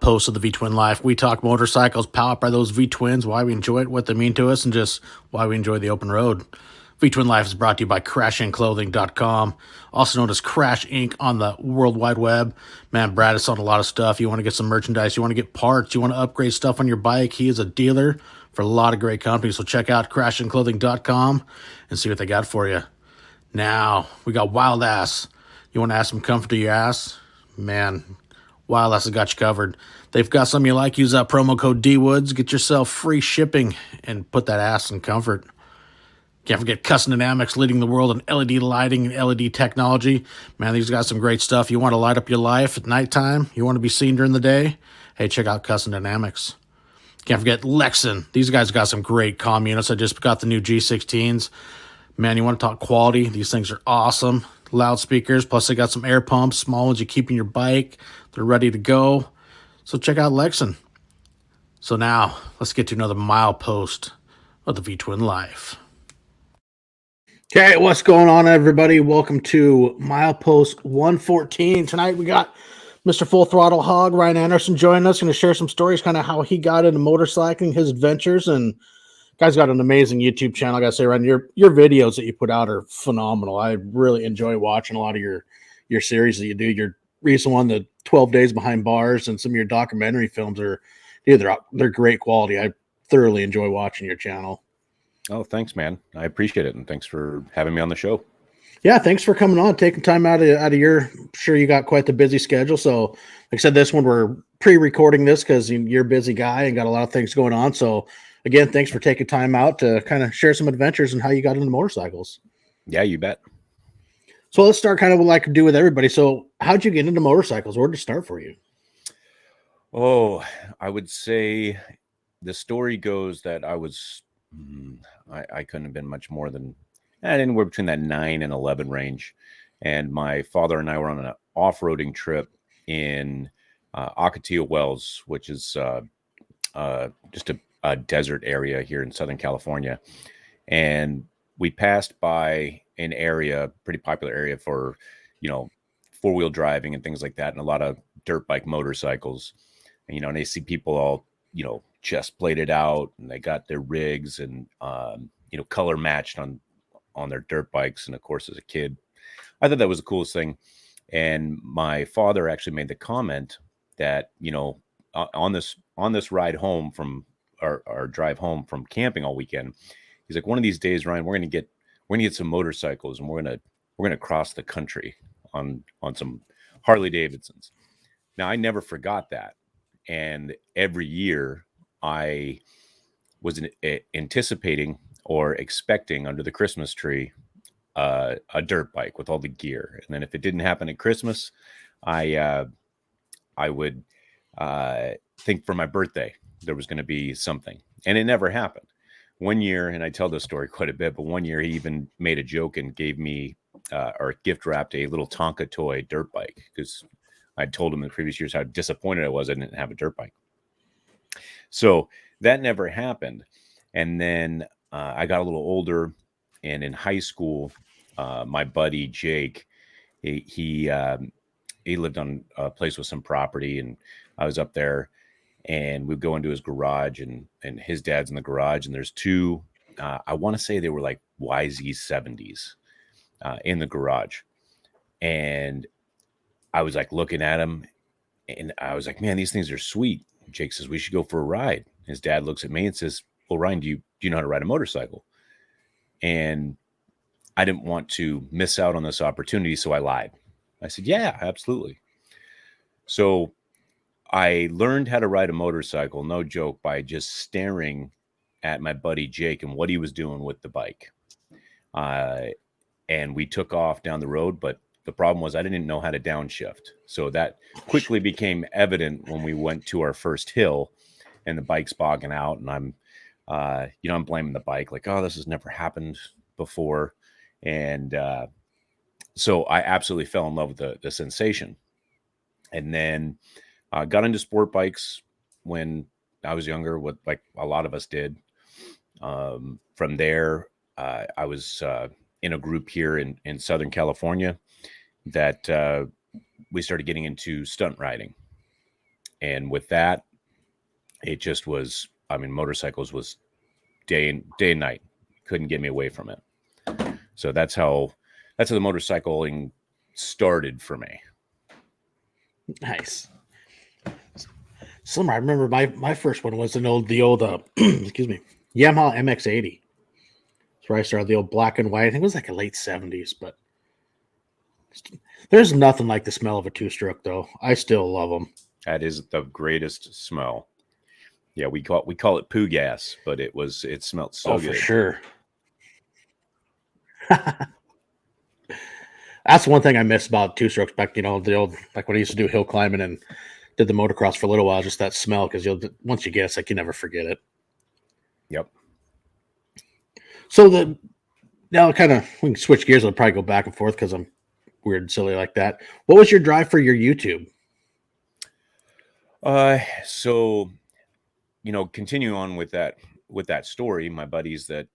Post of the V-Twin Life. We talk motorcycles powered by those V-Twins, why we enjoy it, what they mean to us, and just why we enjoy the open road. V-Twin Life is brought to you by CrashIncClothing.com, also known as Crash Inc. on the World Wide Web. Man, Brad has sold a lot of stuff. You want to get some merchandise, you want to get parts, you want to upgrade stuff on your bike. He is a dealer for a lot of great companies, so check out CrashIncClothing.com and see what they got for you. Now, we got Wild Ass. You want to add some comfort to your ass? Man, Wild Ass has got you covered. They've got something you like. Use that promo code DWoods. Get yourself free shipping and put that ass in comfort. Can't forget Custom Dynamics, leading the world in LED lighting and LED technology. Man, these got some great stuff. You want to light up your life at nighttime? You want to be seen during the day? Hey, check out Custom Dynamics. Can't forget Lexan. These guys got some great comm units. I just got the new G16s. Man, you want to talk quality? These things are awesome. Loudspeakers, plus they got some air pumps, small ones you keep in your bike. They're ready to go. So check out Lexan. So now, let's get to another milepost of the V-Twin Life. Okay, what's going on, everybody? Welcome to Milepost 114. Tonight we got Mr. Full Throttle Hog, Ryan Anderson, joining us. Going to share some stories, kind of how he got into motorcycling, his adventures, and guy's got an amazing YouTube channel. I gotta say, Ryan, your videos that you put out are phenomenal. I really enjoy watching a lot of your series that you do. Your recent one, the 12 Days Behind Bars, and some of your documentary films are, dude, they're great quality. I thoroughly enjoy watching your channel. Oh, thanks, man. I appreciate it, and thanks for having me on the show. Yeah, thanks for coming on, taking time out of your. I'm sure you got quite the busy schedule. So, like I said, this one we're pre-recording this because you're a busy guy and got a lot of things going on. So, again, thanks for taking time out to kind of share some adventures and how you got into motorcycles. Yeah, you bet. So let's start kind of like I do with everybody. So, how'd you get into motorcycles? Where did it start for you? Oh, I would say the story goes that I was, I couldn't have been much more than anywhere between that 9 and 11 range. And my father and I were on an off-roading trip in Ocotillo Wells, which is just a desert area here in Southern California. And we passed by an area, pretty popular area for, four-wheel driving and things like that, and a lot of dirt bike motorcycles. And, and they see people all, chest plated out, and they got their rigs and, color matched on their dirt bikes. And of course, as a kid, I thought that was the coolest thing. And my father actually made the comment that, on this ride home from our drive home from camping all weekend, he's like, one of these days, Ryan, we're gonna get some motorcycles, and we're gonna cross the country on some harley-davidsons. Now, I never forgot that, and every year I was anticipating or expecting under the Christmas tree a dirt bike with all the gear. And then if it didn't happen at Christmas, I would think for my birthday there was going to be something, and it never happened. One year, and I tell this story quite a bit, but one year he even made a joke and gave me or gift wrapped a little Tonka toy dirt bike, because I told him in the previous years how disappointed I was I didn't have a dirt bike. So that never happened. And then I got a little older, and in high school, my buddy Jake, he lived on a place with some property, and I was up there, and we'd go into his garage, and his dad's in the garage, and there's two, I want to say they were like YZ70s in the garage. And I was like looking at them, and I was like, man, these things are sweet. Jake says, we should go for a ride. His dad looks at me and says, well, Ryan, do you know how to ride a motorcycle? And I didn't want to miss out on this opportunity, so I lied. I said, yeah, absolutely. So I learned how to ride a motorcycle, no joke, by just staring at my buddy Jake and what he was doing with the bike. And we took off down the road, but the problem was I didn't know how to downshift. So that quickly became evident when we went to our first hill, and the bike's bogging out, and I'm blaming the bike, like, oh, this has never happened before. And so I absolutely fell in love with the sensation. And then got into sport bikes when I was younger, what like a lot of us did. From there, I was in a group here in Southern California that we started getting into stunt riding. And with that, it just was, I mean, motorcycles was day and night. Couldn't get me away from it. So that's how the motorcycling started for me. Nice. Summer, I remember my first one was the old excuse me, Yamaha MX-80. That's where I started, the old black and white. I think it was like a late 70s, but there's nothing like the smell of a two-stroke, though. I still love them. That is the greatest smell. Yeah, we call it poo gas, but it smelled so good. For sure. That's one thing I miss about two-strokes back, the old, like when I used to do hill climbing and did the motocross for a little while, just that smell, because once you get it, it's like you never forget it. Yep. So now we can switch gears. I'll probably go back and forth because I'm weird and silly like that. What was your drive for your YouTube? So, continue on with that story, my buddies that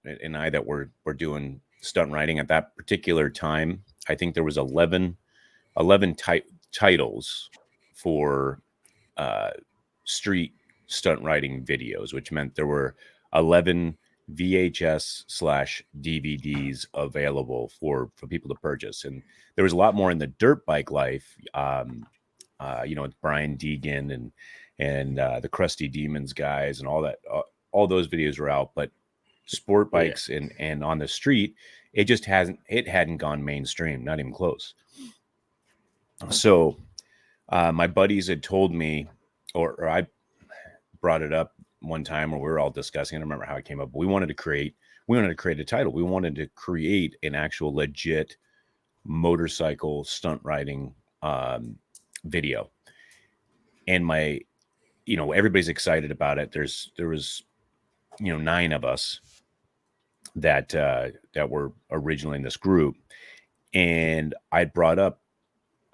were doing stunt riding at that particular time. I think there was 11 titles for street stunt riding videos, which meant there were 11 VHS/DVDs available for people to purchase. And there was a lot more in the dirt bike life, with Brian Deegan and the Crusty Demons guys and all that. All those videos were out, but sport bikes and on the street, it hadn't gone mainstream, not even close. So my buddies had told me, or I brought it up one time where we were all discussing. I don't remember how it came up, but we wanted to create a title. We wanted to create an actual legit motorcycle stunt riding video. And everybody's excited about it. There was 9 of us that were originally in this group, and I brought up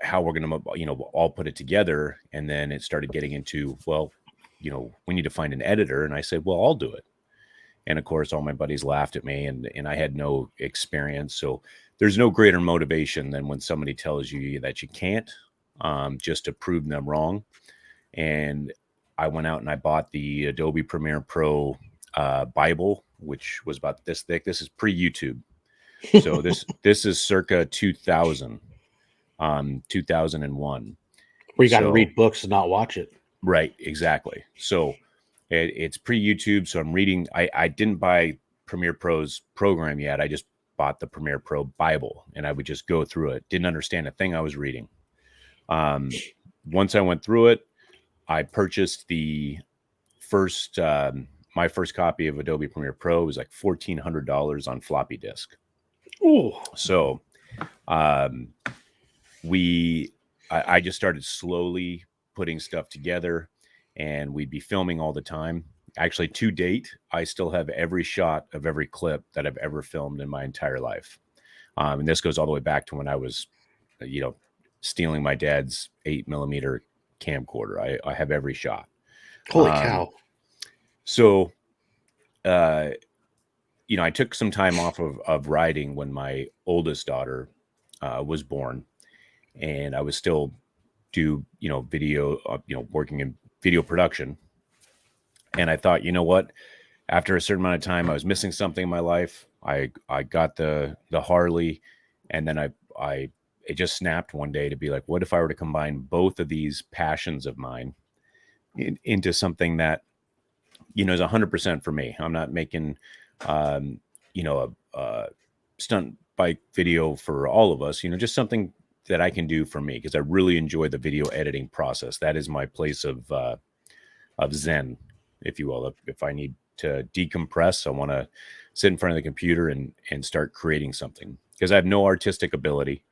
how we're going to all put it together. And then it started getting into, well, we need to find an editor. And I said, well, I'll do it. And of course, all my buddies laughed at me, and I had no experience. So there's no greater motivation than when somebody tells you that you can't, just to prove them wrong. And I went out and I bought the Adobe Premiere Pro Bible, which was about this thick. This is pre-YouTube. So this is circa 2000, 2001. Where you got to read books and not watch it. Right, exactly. So it's pre-YouTube. So I'm reading. I didn't buy Premiere Pro's program yet. I just bought the Premiere Pro Bible, and I would just go through it. Didn't understand a thing I was reading. Once I went through it, I purchased the first, my first copy of Adobe Premiere Pro. It was like $1,400 on floppy disk. Oh, so I just started slowly putting stuff together, and we'd be filming all the time. Actually, to date, I still have every shot of every clip that I've ever filmed in my entire life. And this goes all the way back to when I was, stealing my dad's 8mm camcorder. I have every shot. Holy cow. So, I took some time off of riding when my oldest daughter was born, and I was still video, working in video production. And I thought, you know what, after a certain amount of time, I was missing something in my life. I got the Harley, and then it just snapped one day to be like, what if I were to combine both of these passions of mine into something that, is 100% for me. I'm not making, a stunt bike video for all of us, just something that I can do for me, because I really enjoy the video editing process. That is my place of zen, if you will. If I need to decompress, I want to sit in front of the computer and start creating something, because I have no artistic ability.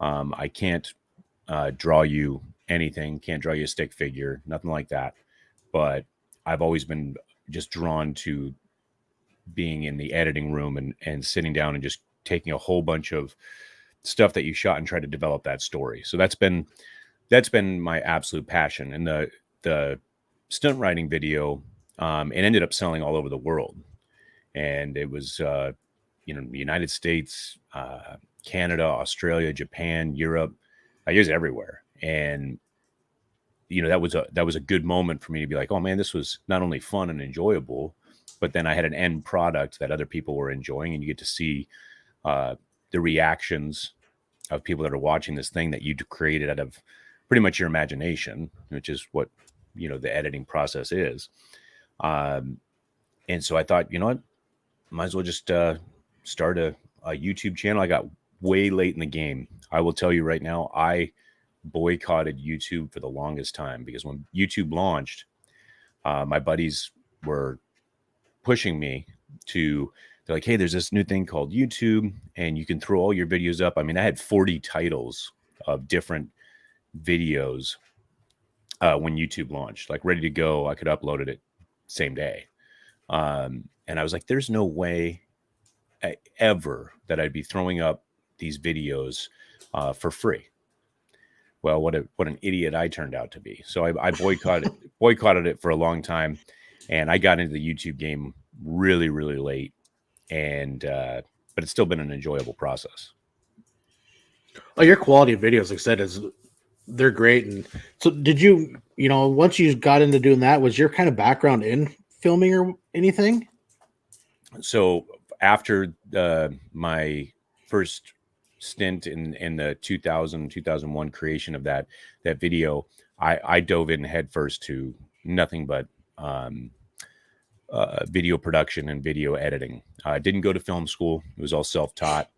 I can't draw you anything, can't draw you a stick figure, nothing like that. But I've always been just drawn to being in the editing room and sitting down and just taking a whole bunch of stuff that you shot and try to develop that story. So that's been my absolute passion. And the stunt riding video, it ended up selling all over the world. And it was, United States, Canada, Australia, Japan, Europe. I use everywhere. And that was a good moment for me to be like, oh man, this was not only fun and enjoyable, but then I had an end product that other people were enjoying, and you get to see the reactions of people that are watching this thing that you created out of pretty much your imagination, which is what the editing process is. And so I thought, what, might as well just start a YouTube channel. I got way late in the game. I will tell you right now, I boycotted YouTube for the longest time, because when YouTube launched, my buddies were pushing me to, they're like, hey, there's this new thing called YouTube, and you can throw all your videos up. I mean, I had 40 titles of different videos when YouTube launched, like ready to go. I could upload it same day. And I was like, there's no way ever that I'd be throwing up these videos for free. Well, what an idiot I turned out to be. So I boycotted it for a long time, and I got into the YouTube game really, really late. And but it's still been an enjoyable process. Oh, your quality of videos, like I said, they're great. And so did you, once you got into doing that, was your kind of background in filming or anything? So after my first stint in the 2001 creation of that video, I dove in headfirst to nothing but video production and video editing. I didn't go to film school. It was all self-taught.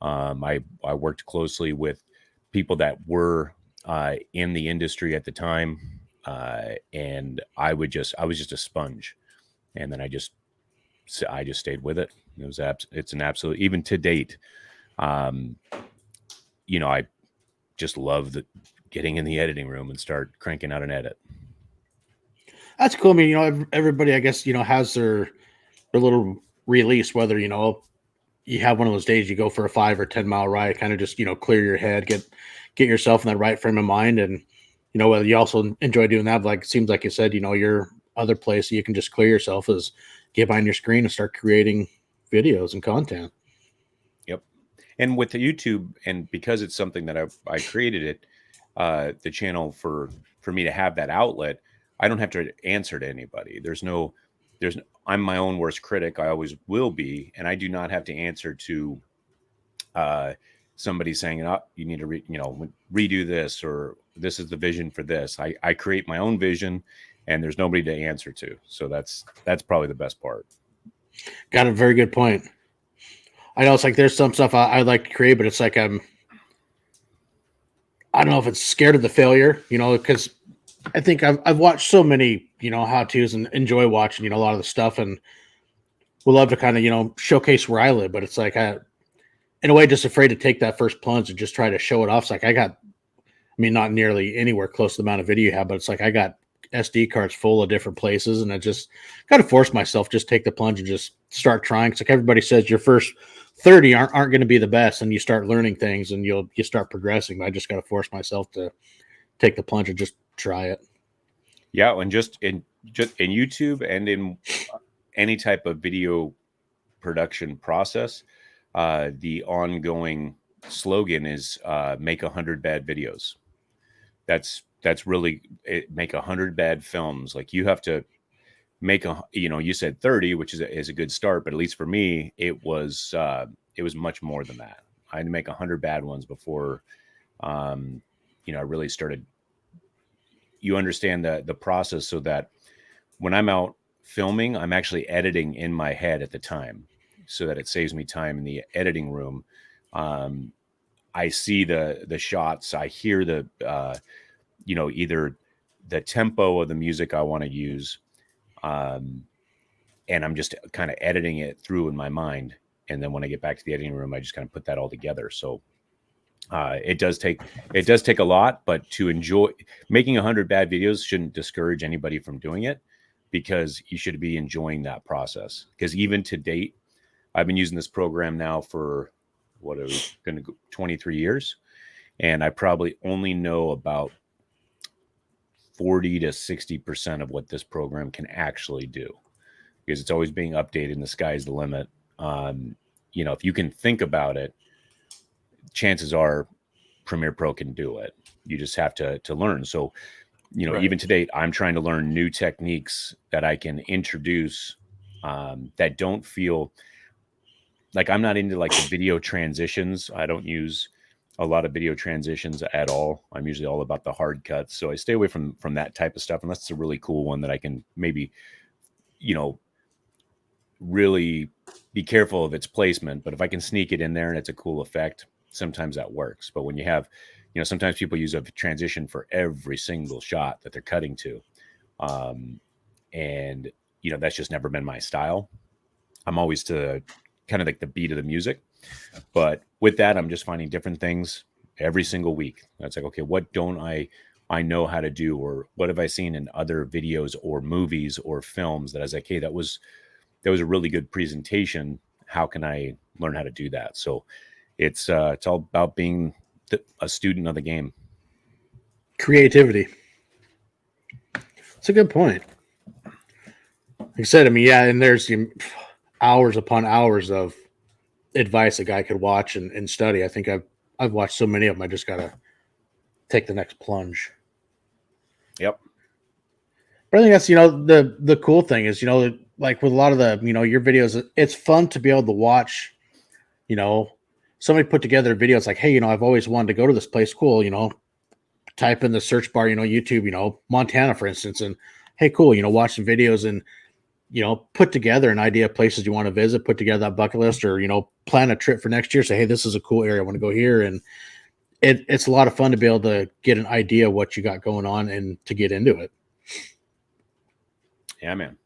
I worked closely with people that were in the industry at the time, and I was just a sponge, and then I just stayed with it. It's an absolute, even to date. I just love getting in the editing room and start cranking out an edit. That's cool. I mean, everybody, I guess, has their little release, whether, you have one of those days you go for a 5 or 10 mile ride, kind of just, clear your head, get yourself in that right frame of mind. And, whether you also enjoy doing that, like, it seems like you said, your other place you can just clear yourself is get behind your screen and start creating videos and content. Yep. And with the YouTube, and because it's something that I created it, the channel for me to have that outlet, I don't have to answer to anybody. I'm my own worst critic. I always will be. And I do not have to answer to somebody saying, oh, you need to redo this, or this is the vision for this. I create my own vision, and there's nobody to answer to. So that's probably the best part. Got a very good point. I know it's like there's some stuff I like to create, but it's like I don't know if it's scared of the failure, because I think I've watched so many, how-tos and enjoy watching, a lot of the stuff, and would love to kind of, showcase where I live, but it's like in a way, just afraid to take that first plunge and just try to show it off. It's like not nearly anywhere close to the amount of video you have, but it's like I got SD cards full of different places, and I just got to force myself, just take the plunge and just start trying. It's like everybody says your first 30 aren't going to be the best, and you start learning things and you start progressing. But I just got to force myself to take the plunge and just try it. Yeah, and just in YouTube and in any type of video production process, the ongoing slogan is make 100 bad videos. That's really it, make 100 bad films. Like, you have to make you said 30, which is a good start, but at least for me, it was much more than that. I had to make 100 bad ones before I really started. You understand the process, so that when I'm out filming, I'm actually editing in my head at the time, so that it saves me time in the editing room. I see the shots, I hear the either the tempo of the music I want to use, and I'm just kind of editing it through in my mind. And then when I get back to the editing room, I just kind of put that all together. So it does take a lot, but to enjoy making 100 bad videos shouldn't discourage anybody from doing it, because you should be enjoying that process. Because even to date, I've been using this program now for what are we going to go 23 years, and I probably only know about 40 to 60% of what this program can actually do, because it's always being updated and the sky's the limit. If you can think about it, chances are Premiere Pro can do it. You just have to learn. So Right. even today, I'm trying to learn new techniques that I can introduce that don't feel like I'm not into like the video transitions. I don't use a lot of video transitions at all. I'm usually all about the hard cuts. So I stay away from that type of stuff unless it's a really cool one that I can maybe, you know, really be careful of its placement. But if I can sneak it in there and it's a cool effect, sometimes that works. But when you have, sometimes people use a transition for every single shot that they're cutting to. And, that's just never been my style. I'm always to kind of like the beat of the music. But with that, I'm just finding different things every single week. That's like, okay, what don't I know how to do, or what have I seen in other videos or movies or films that I was like, hey, that was a really good presentation. How can I learn how to do that? So it's all about being a student of the game. Creativity. It's a good point. Like I said, I mean, yeah, and there's hours upon hours of advice a guy could watch and study. I think I've watched so many of them. I just gotta take the next plunge. Yep. But I think that's the cool thing is like with a lot of the your videos, it's fun to be able to watch. Somebody put together a video. It's like, hey, I've always wanted to go to this place. Cool. Type in the search bar. YouTube. Montana, for instance, and hey, cool. Watch some videos and put together an idea of places you want to visit. Put together that bucket list, or plan a trip for next year. Say, hey, this is a cool area. I want to go here, and it's a lot of fun to be able to get an idea of what you got going on and to get into it. Yeah, man.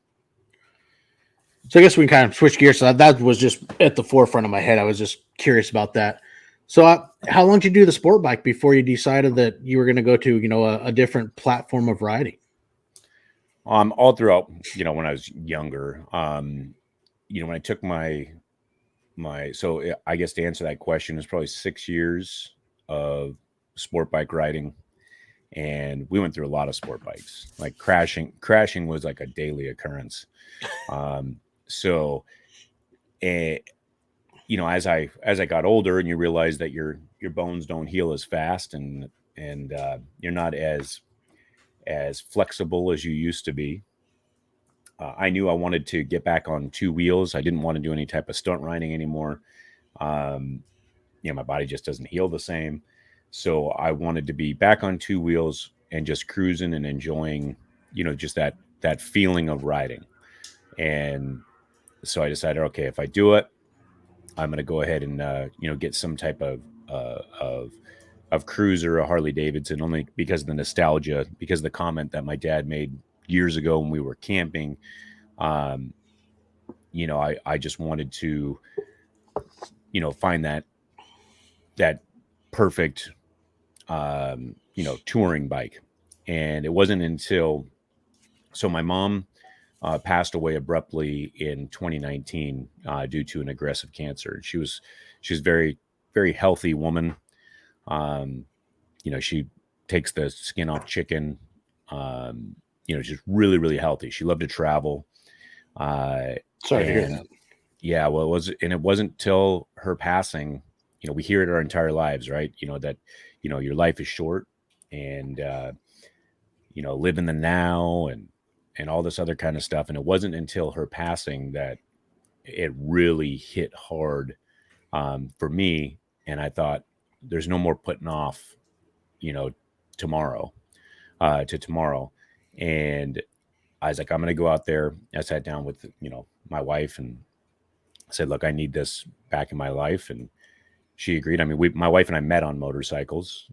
So I guess we can kind of switch gears. So that was just at the forefront of my head. I was just curious about that. So how long did you do the sport bike before you decided that you were going to go to, a different platform of riding? All throughout, when I was younger, when I took so I guess to answer that question, it's probably 6 years of sport bike riding. And we went through a lot of sport bikes. Like crashing was like a daily occurrence. So, as I got older, and you realize that your bones don't heal as fast, and you're not as flexible as you used to be. I knew I wanted to get back on two wheels. I didn't want to do any type of stunt riding anymore. My body just doesn't heal the same. So I wanted to be back on two wheels and just cruising and enjoying, just that feeling of riding. And so I decided, okay, if I do it, I'm going to go ahead and, get some type of cruiser, a Harley-Davidson, only because of the nostalgia, because of the comment that my dad made years ago when we were camping. I just wanted to, find that perfect, touring bike. And it wasn't until, so my mom passed away abruptly in 2019 due to an aggressive cancer. She was very, very healthy woman. She takes the skin off chicken. She's really, really healthy. She loved to travel. Sorry to hear that. Yeah, well, it wasn't till her passing, we hear it our entire lives, right? That, your life is short, and, live in the now, and all this other kind of stuff. And it wasn't until her passing that it really hit hard for me. And I thought, there's no more putting off, tomorrow to tomorrow. And I was like, I'm going to go out there. I sat down with, my wife and said, look, I need this back in my life. And she agreed. I mean, my wife and I met on motorcycles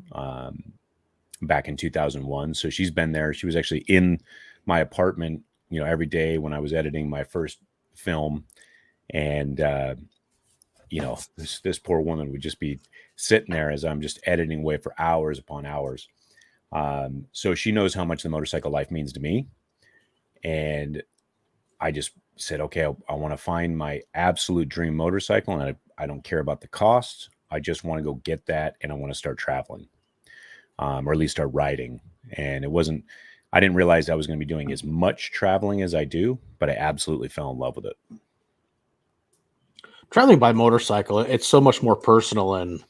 back in 2001. So she's been there. She was actually in my apartment, every day when I was editing my first film. And, this poor woman would just be sitting there as I'm just editing away for hours upon hours. So she knows how much the motorcycle life means to me. And I just said, okay, I want to find my absolute dream motorcycle, and I don't care about the cost. I just want to go get that, and I want to start traveling, or at least start riding. And I didn't realize I was going to be doing as much traveling as I do, but I absolutely fell in love with it. Traveling by motorcycle, it's so much more personal, and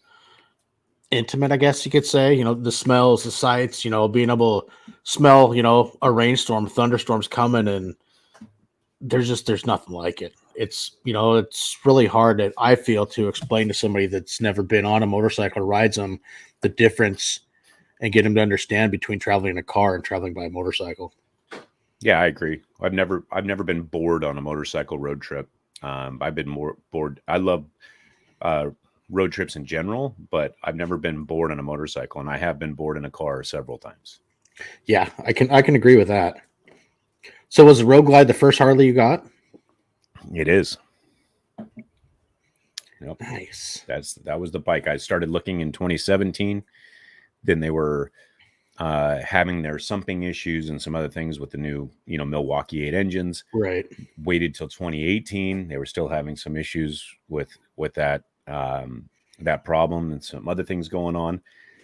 intimate, I guess you could say. The smells, the sights, being able to smell, a rainstorm, thunderstorms coming, and there's nothing like it. It's really hard I feel to explain to somebody that's never been on a motorcycle, rides them, the difference, and get them to understand between traveling in a car and traveling by a motorcycle. Yeah, I agree. I've never been bored on a motorcycle road trip. I've been more bored. I love uh, road trips in general, but I've never been bored on a motorcycle, and I have been bored in a car several times. Yeah, I can agree with that. So was the roadglide the first Harley you got? It is. Yep. Nice. That was the bike. I started looking in 2017. Then they were having their sumping issues and some other things with the new, Milwaukee 8 engines. Right. Waited till 2018. They were still having some issues with that that problem and some other things going on.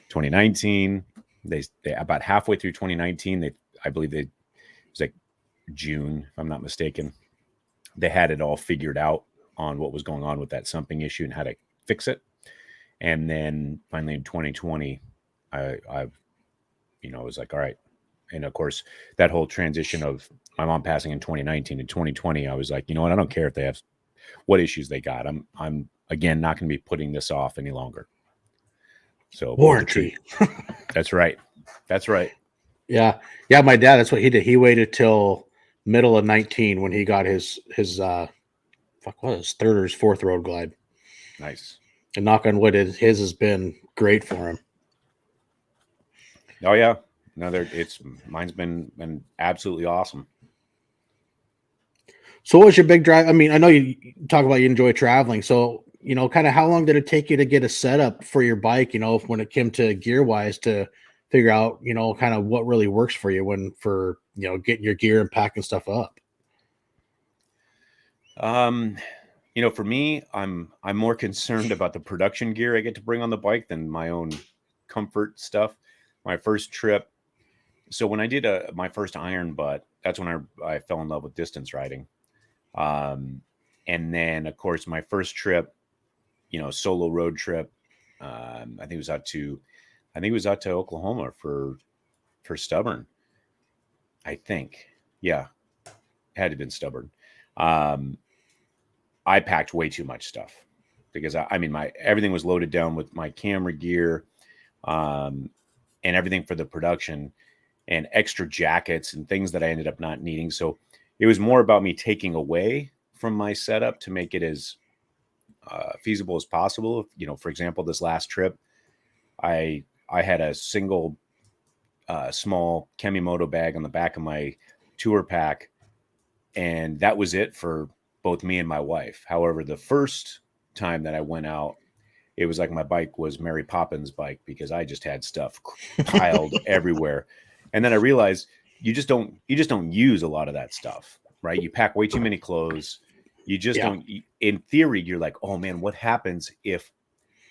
2019, they about halfway through 2019, I believe it was like June, if I'm not mistaken. They had it all figured out on what was going on with that sumping issue and how to fix it. And then finally in 2020, I was like, all right. And of course, that whole transition of my mom passing in 2019 and 2020, I was like, you know what? I don't care if they have what issues they got. I'm again not going to be putting this off any longer. So Warranty. That's right. That's right. Yeah. Yeah, my dad, that's what he did. He waited till middle of 19 when he got his third or his fourth road glide. Nice. And knock on wood, his has been great for him. Oh yeah. No, mine's been absolutely awesome. So what was your big drive? I mean, I know you talk about you enjoy traveling. So, kind of how long did it take you to get a setup for your bike, when it came to gear wise to figure out, kind of what really works for you for getting your gear and packing stuff up? For me, I'm more concerned about the production gear I get to bring on the bike than my own comfort stuff. My first trip, so when I did my first iron butt, that's when I fell in love with distance riding. And then of course my first trip, solo road trip, I think it was out to Oklahoma for Stubborn. I think, yeah, had to have been Stubborn. I packed way too much stuff because I mean my everything was loaded down with my camera gear, and everything for the production, and extra jackets and things that I ended up not needing. So it was more about me taking away from my setup to make it as feasible as possible. For example, this last trip, I had a single small Kemimoto bag on the back of my tour pack, and that was it for both me and my wife. However, the first time that I went out, it was like my bike was Mary Poppins' bike because I just had stuff piled everywhere. And then I realized you just don't use a lot of that stuff, right? You pack way too many clothes. You just don't. In theory, you're like, oh man, what happens if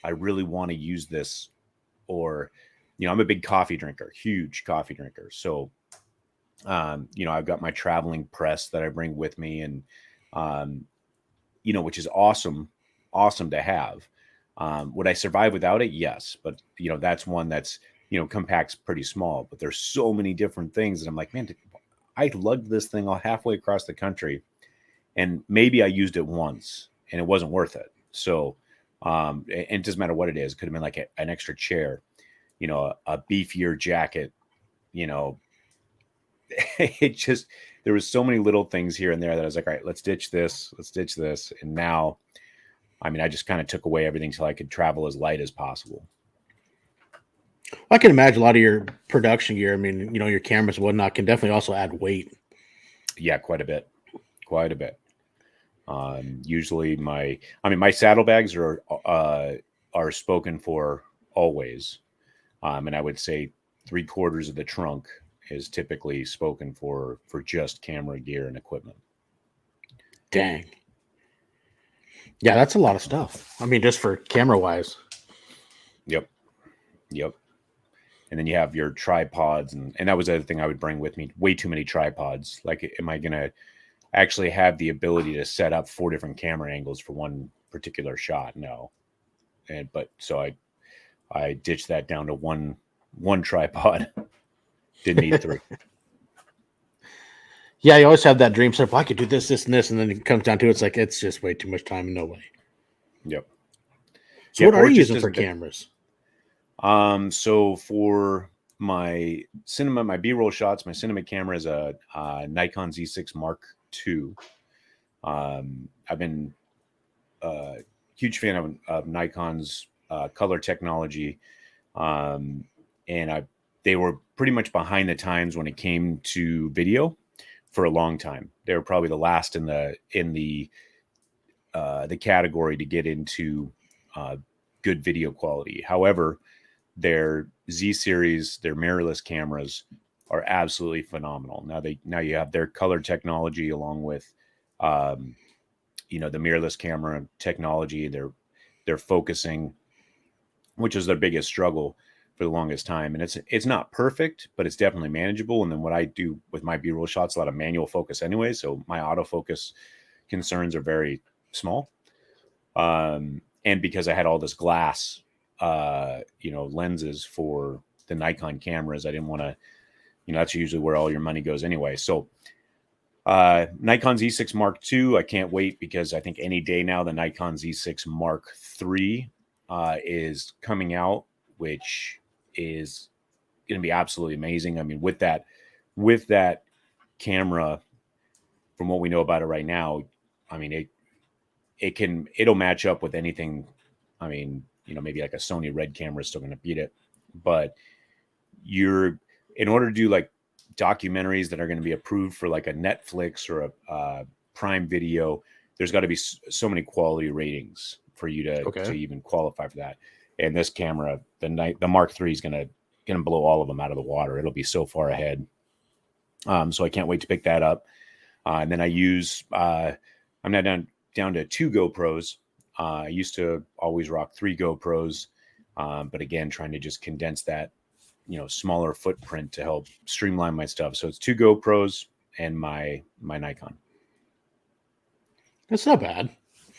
I really want to use this? Or, I'm a big coffee drinker, huge coffee drinker. So, I've got my traveling press that I bring with me, and which is awesome to have. Would I survive without it? Yes, but that's one that's compact's pretty small. But there's so many different things that I'm like, man, I lugged this thing all halfway across the country, and maybe I used it once, and it wasn't worth it. So, and it doesn't matter what it is. It could have been like an extra chair, a beefier jacket, it just, there was so many little things here and there that I was like, all right, let's ditch this. And now, I mean, I just kind of took away everything so I could travel as light as possible. I can imagine a lot of your production gear. I mean, your cameras and whatnot can definitely also add weight. Yeah, quite a bit. Usually my saddlebags are spoken for always. And I would say 3/4 of the trunk is typically spoken for just camera gear and equipment. Dang. Yeah, that's a lot of stuff. I mean, just for camera wise. Yep. And then you have your tripods, and that was the other thing I would bring with me. Way too many tripods. Like, am I going to actually have the ability to set up 4 different camera angles for one particular shot? No. But so I ditched that down to one tripod. Didn't need 3. Yeah, you always have that dream set. Well, I could do this, this, and this, and then it comes down to it's like it's just way too much time and no way. Yep. So what are you using for cameras? So for my cinema, my B-roll shots, my cinema camera is a Nikon Z6 Mark II. I've been a huge fan of Nikon's color technology, and they were pretty much behind the times when it came to video for a long time. They were probably the last in the category to get into good video quality. However, their Z series, their mirrorless cameras are absolutely phenomenal. Now you have their color technology along with the mirrorless camera technology. They're focusing, which is their biggest struggle for the longest time. And it's not perfect, but it's definitely manageable. And then what I do with my B-roll shots, a lot of manual focus anyway. So my autofocus concerns are very small. And because I had all this glass, lenses for the Nikon cameras, I didn't want to, that's usually where all your money goes anyway. So Nikon Z6 Mark II, I can't wait because I think any day now the Nikon Z6 Mark III is coming out, which is going to be absolutely amazing. I mean, with that camera, from what we know about it right now, I mean, it'll match up with anything. I mean, maybe like a Sony Red camera is still going to beat it, but in order to do like documentaries that are going to be approved for like a Netflix or a Prime Video, there's got to be so many quality ratings for you to even qualify for that. And this camera, the Mark III, is going to blow all of them out of the water. It'll be so far ahead. So I can't wait to pick that up. And then I use I'm now down to 2 GoPros. I used to always rock 3 GoPros, but again, trying to just condense that smaller footprint to help streamline my stuff. So it's 2 GoPros and my Nikon. That's not bad.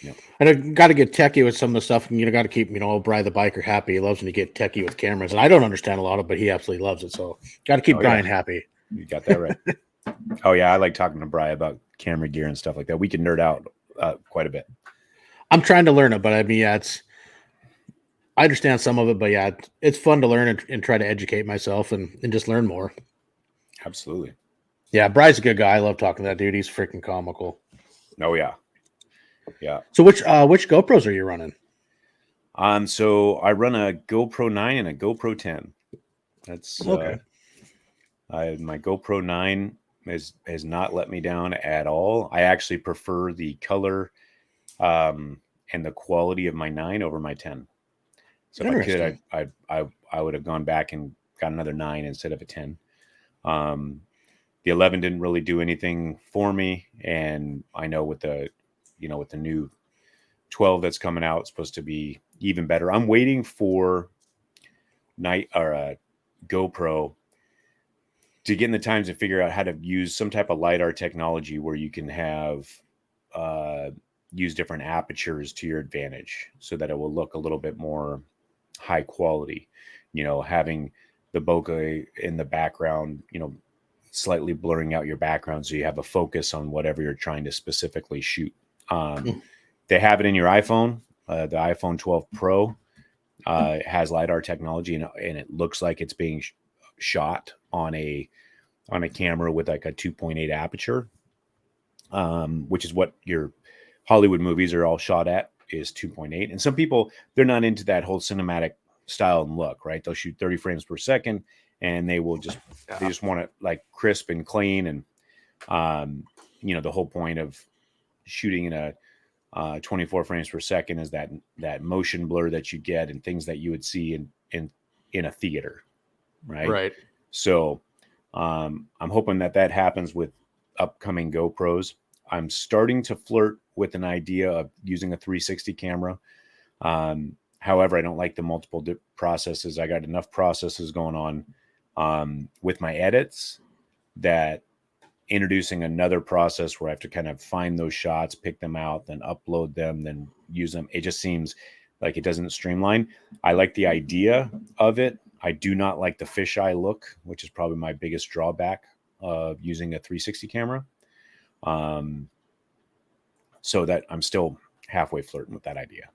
Yeah. And I got to get techie with some of the stuff. And got to keep Brian the biker happy. He loves when you get techie with cameras, and I don't understand a lot of it, but he absolutely loves it. So got to keep Brian happy. You got that right. Oh yeah, I like talking to Brian about camera gear and stuff like that. We can nerd out quite a bit. I'm trying to learn it, but I mean, I understand some of it, but yeah, it's fun to learn and try to educate myself and just learn more. Absolutely. Yeah, Brian's a good guy. I love talking to that dude. He's freaking comical. Oh yeah. Yeah. So which GoPros are you running? So I run a GoPro 9 and a GoPro 10. That's okay. My GoPro 9 has not let me down at all. I actually prefer the color and the quality of my 9 over my 10. So if I could, I would have gone back and got another 9 instead of a 10. The 11 didn't really do anything for me, and I know with the new 12 that's coming out, it's supposed to be even better. I'm waiting for GoPro to get in the times to figure out how to use some type of LiDAR technology where you can have use different apertures to your advantage so that it will look a little bit more high quality, having the bokeh in the background, slightly blurring out your background so you have a focus on whatever you're trying to specifically shoot. They have it in your iPhone. The iPhone 12 Pro has LiDAR technology, and it looks like it's being shot on a camera with like a 2.8 aperture, which is what your Hollywood movies are all shot at, is 2.8. And some people, they're not into that whole cinematic style and look, right? They'll shoot 30 frames per second, and they will just they just want it like crisp and clean. And the whole point of shooting in a 24 frames per second is that motion blur that you get and things that you would see in a theater, right? So I'm hoping that happens with upcoming GoPros. I'm starting to flirt with an idea of using a 360 camera. However, I don't like the multiple processes. I got enough processes going on with my edits that introducing another process where I have to kind of find those shots, pick them out, then upload them, then use them. It just seems Like it doesn't streamline. I like the idea of it. I do not like the fisheye look, which is probably my biggest drawback of using a 360 camera. So that I'm still halfway flirting with that idea.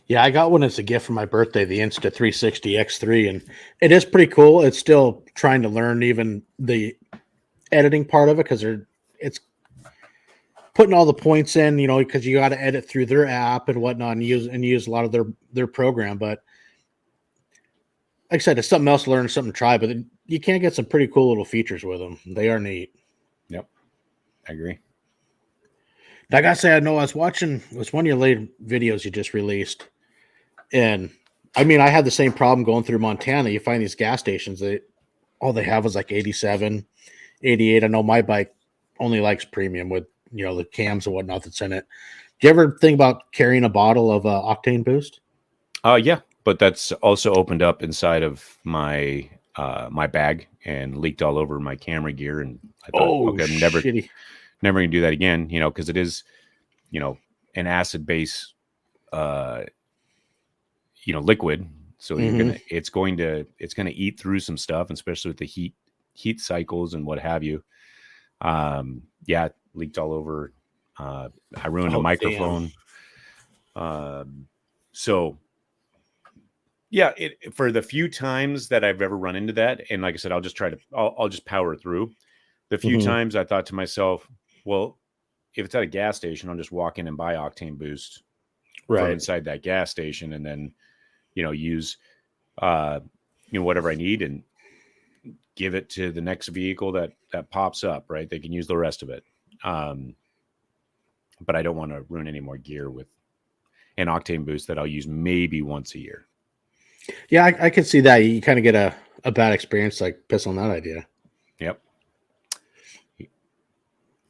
Yeah, I got one as a gift for my birthday, the Insta 360 X3, and it is pretty cool. It's still trying to learn even the editing part of it because it's putting all the points in, because you got to edit through their app and whatnot and use a lot of their program. But like I said, it's something else to learn, something to try. But you can get some pretty cool little features with them. They are neat. Yep, I agree. I gotta say, I know I was watching. It was one of your late videos you just released. And I mean, I had the same problem going through Montana. You find these gas stations that all they have is like 87, 88. I know my bike only likes premium with, the cams and whatnot that's in it. Do you ever think about carrying a bottle of octane boost? Yeah, but that's also opened up inside of my my bag and leaked all over my camera gear. And I thought, okay, I'm never gonna do that again, because it is, an acid base liquid, so it's going to eat through some stuff, especially with the heat cycles and what have you. Yeah, leaked all over. I ruined a microphone. So yeah, for the few times that I've ever run into that, and like I said, I'll just power through. The few times I thought to myself, well, if it's at a gas station, I'll just walk in and buy octane boost from inside that gas station, and then use whatever I need and give it to the next vehicle that pops up, right? They can use the rest of it. But I don't want to ruin any more gear with an octane boost that I'll use maybe once a year. Yeah, I could see that. You kind of get a bad experience, like piss on that idea. Yep.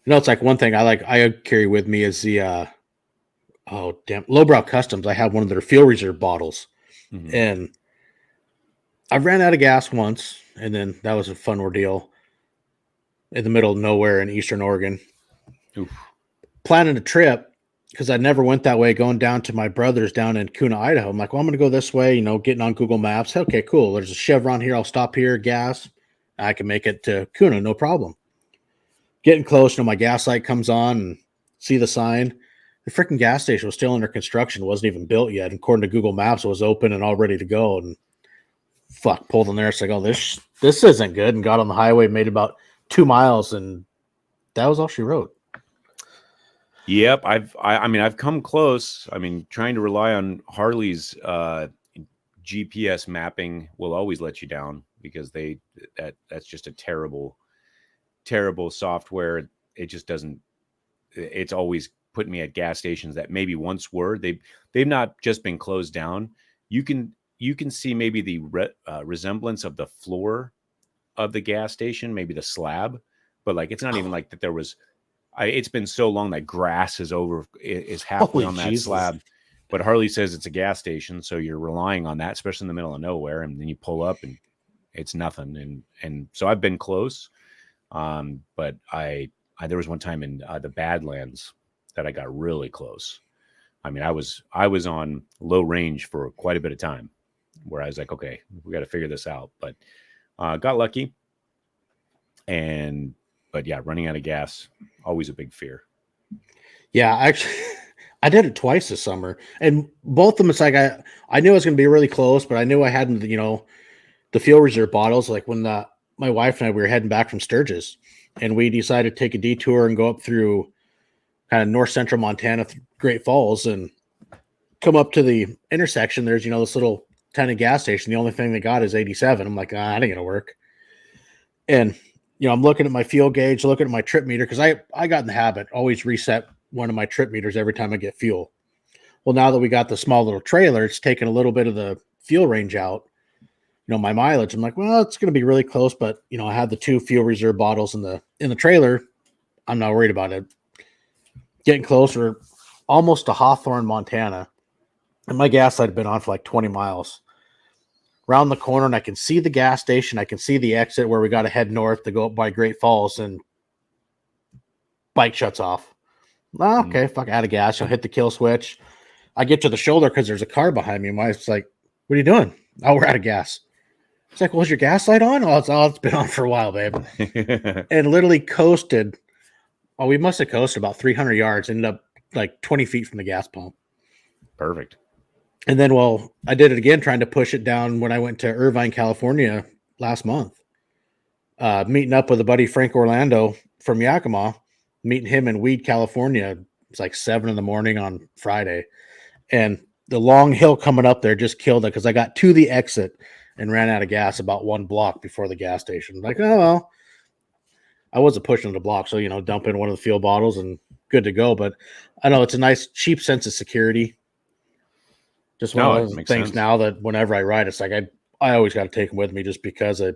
It's like one thing I carry with me is the Lowbrow Customs. I have one of their fuel reserve bottles, and I ran out of gas once, and then that was a fun ordeal in the middle of nowhere in Eastern Oregon. Oof. Planning a trip because I never went that way, going down to my brother's down in Kuna, Idaho. I'm like, well, I'm going to go this way, getting on Google Maps. Okay, cool. There's a Chevron here. I'll stop here, gas. I can make it to Kuna, no problem. Getting close, my gas light comes on and see the sign. The freaking gas station was still under construction. It wasn't even built yet. And according to Google Maps, it was open and all ready to go. And pulled in there. It's like, oh, this isn't good. And got on the highway, made about 2 miles, and that was all she wrote. Yep, I've come close. I mean, trying to rely on Harley's GPS mapping will always let you down because that's just a terrible software. It just doesn't. It's always put me at gas stations that maybe once were. They've not just been closed down. You can see maybe the resemblance of the floor of the gas station, maybe the slab, but like it's not even like that there was. It's been so long that grass is halfway on that slab, but Harley says it's a gas station, so you're relying on that, especially in the middle of nowhere, and then you pull up and it's nothing. And so I've been close, but I there was one time in the Badlands that I got really close. I mean, I was on low range for quite a bit of time, where I was like, okay, we got to figure this out, but got lucky. But yeah, running out of gas, always a big fear. Yeah, actually, I did it twice this summer, and both of them, it's like I knew I was going to be really close, but I knew I hadn't, the fuel reserve bottles. Like when my wife and I, we were heading back from Sturgis, and we decided to take a detour and go up through kind of north central Montana, Great Falls, and come up to the intersection. There's, this little tiny gas station. The only thing they got is 87. I'm like, that ain't gonna work. And I'm looking at my fuel gauge, looking at my trip meter, because I got in the habit, always reset one of my trip meters every time I get fuel. Well, now that we got the small little trailer, it's taking a little bit of the fuel range out, my mileage. I'm like, well, it's going to be really close, but I have the 2 fuel reserve bottles in the trailer. I'm not worried about it. Getting closer, almost to Hawthorne, Montana, and my gas light had been on for like 20 miles. Round the corner, and I can see the gas station. I can see the exit where we got to head north to go up by Great Falls, and bike shuts off. Okay, fuck, out of gas. I'll hit the kill switch. I get to the shoulder because there's a car behind me. My wife's like, "What are you doing?" "Oh, we're out of gas." It's like, "Well, is your gas light on?" It's been on for a while, babe. And literally coasted. Oh, we must have coasted about 300 yards. Ended up like 20 feet from the gas pump. Perfect. And then, well, I did it again, trying to push it down when I went to Irvine, California last month. Meeting up with a buddy, Frank Orlando from Yakima, meeting him in Weed, California. It's like 7 a.m. on Friday. And the long hill coming up there just killed it because I got to the exit and ran out of gas about 1 block before the gas station. Like, oh, well, I wasn't pushing the block. So, dump in one of the fuel bottles and good to go. But I know it's a nice, cheap sense of security. Just one No, of it those makes things sense. now that whenever I ride, it's like I always got to take them with me just because if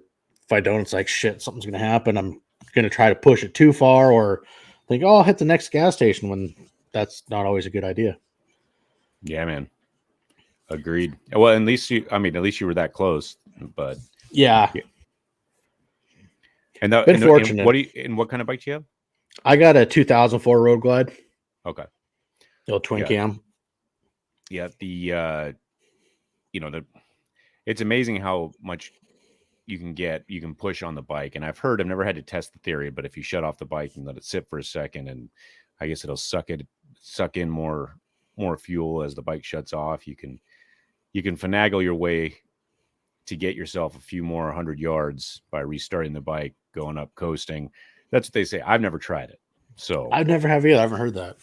I don't, it's like, shit, something's going to happen. I'm going to try to push it too far or think, oh, I'll hit the next gas station when that's not always a good idea. Yeah, man. Agreed. Well, at least you were that close, but Yeah. And Been fortunate. what kind of bike do you have? I got a 2004 Road Glide. Okay. The old twin cam. Yeah. It's amazing how much you can push on the bike. And I've never had to test the theory, but if you shut off the bike and let it sit for a second, and I guess it'll suck in more fuel as the bike shuts off, you can finagle your way to get yourself a few more 100 yards by restarting the bike, going up, coasting. That's what they say. I've never tried it. So I've never have either. I haven't heard that.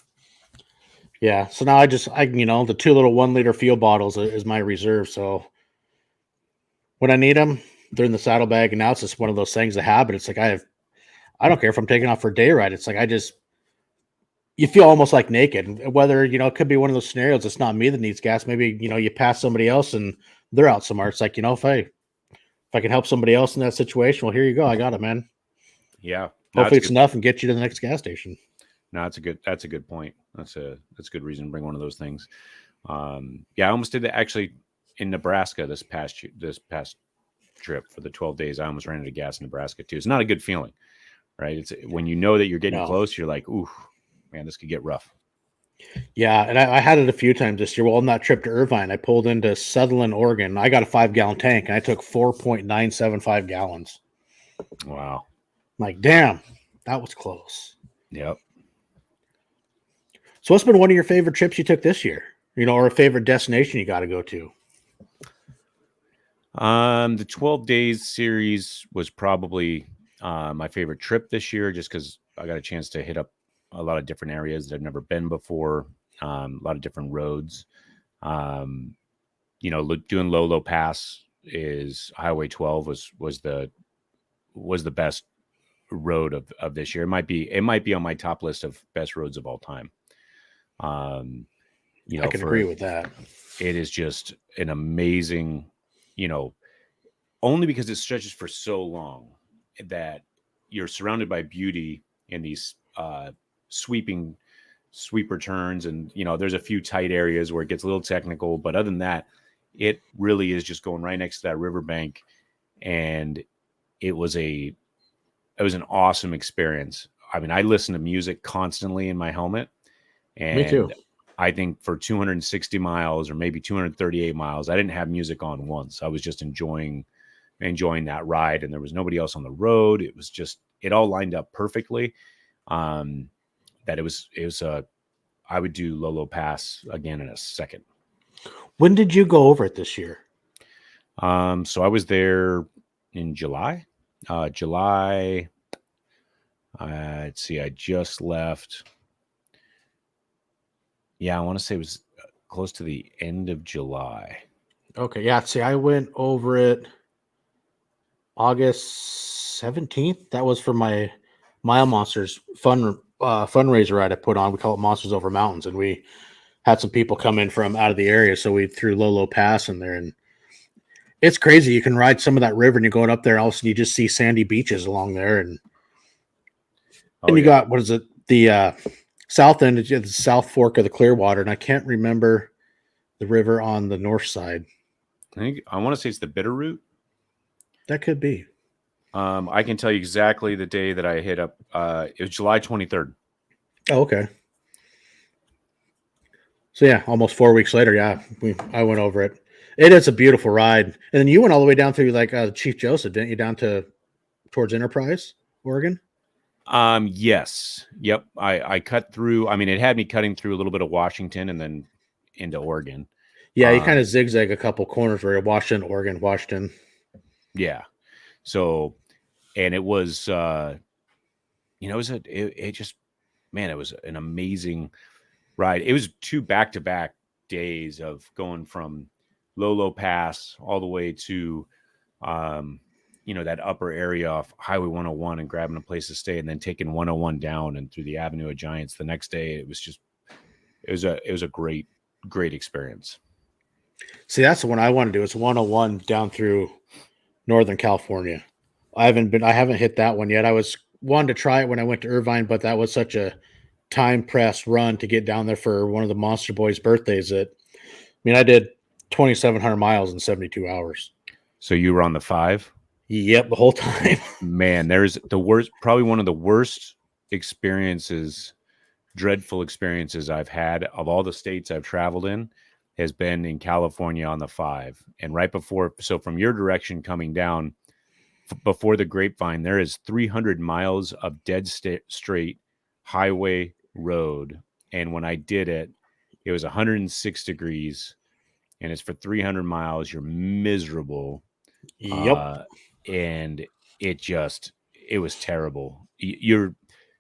Yeah. So now the 2 little 1 liter fuel bottles is my reserve. So when I need them, they're in the saddlebag. And now it's just one of those things, a habit. It's like I don't care if I'm taking off for a day ride. It's like you feel almost like naked. Whether, it could be one of those scenarios. It's not me that needs gas. Maybe, you pass somebody else and they're out somewhere. It's like, if I can help somebody else in that situation, well, here you go. I got it, man. Yeah. Hopefully it's enough and get you to the next gas station. No, that's a good point. That's a good reason to bring one of those things. I almost did that actually in Nebraska this past trip for the 12 days. I almost ran out of gas in Nebraska too. It's not a good feeling, right? It's when you know that you're getting close, you're like, ooh, man, this could get rough. Yeah, and I had it a few times this year. Well, on that trip to Irvine, I pulled into Sutherland, Oregon. I got a 5-gallon tank, and I took 4.975 gallons. Wow. I'm like, damn, that was close. Yep. So what's been one of your favorite trips you took this year? Or a favorite destination you got to go to? The 12 days series was probably my favorite trip this year, just because I got a chance to hit up a lot of different areas that I've never been before. A lot of different roads. Doing Lolo Pass is Highway 12 was the best road of this year. It might be on my top list of best roads of all time. I can agree with that. It is just an amazing, only because it stretches for so long that you're surrounded by beauty in these sweeper turns, and there's a few tight areas where it gets a little technical, but other than that, it really is just going right next to that riverbank, and it was an awesome experience. I mean, I listen to music constantly in my helmet, and me too. I think for 260 miles or maybe 238 miles, I didn't have music on once. I was just enjoying that ride, and there was nobody else on the road. It was just, it all lined up perfectly. That it was I would do Lolo Pass again in a second. When did you go over it this year? So I was there in July. Let's see, I just left. Yeah, I want to say it was close to the end of July. Okay, yeah. See, I went over it August 17th. That was for my Mile Monsters fundraiser ride I put on. We call it Monsters Over Mountains, and we had some people come in from out of the area, so we threw Lolo Pass in there, and it's crazy. You can ride some of that river, and you're going up there, and all of a sudden you just see sandy beaches along there, and you got, what is it, the south end, the South Fork of the Clearwater, and I can't remember the river on the north side. I want to say it's the Bitterroot. That could be. I can tell you exactly the day that I hit up. It was July 23rd. Oh, okay. So yeah, almost 4 weeks later, yeah, I went over it. It is a beautiful ride. And then you went all the way down through like Chief Joseph, didn't you? Down to towards Enterprise, Oregon. Yes. Yep. I cut through. I mean, it had me cutting through a little bit of Washington and then into Oregon. Yeah, you kind of zigzag a couple corners where you're Washington, Oregon, Washington. Yeah. So, and it was, it was it just, man, it was an amazing ride. It was 2 back-to-back days of going from Lolo Pass all the way to, that upper area off Highway 101 and grabbing a place to stay, and then taking 101 down and through the Avenue of Giants the next day. It was a great experience. See, that's the one I want to do. It's 101 down through Northern California. I haven't hit that one yet. I was wanting to try it when I went to Irvine, but that was such a time press run to get down there for one of the Monster Boys' birthdays I did 2,700 miles in 72 hours. So you were on the 5? Yep, the whole time. Man, there's probably one of the worst experiences, dreadful experiences I've had of all the states I've traveled in has been in California on the 5. And right before, so from your direction coming down before the Grapevine, there is 300 miles of dead straight highway road. And when I did it, it was 106 degrees and it's for 300 miles. You're miserable. Yep. And it was terrible. You're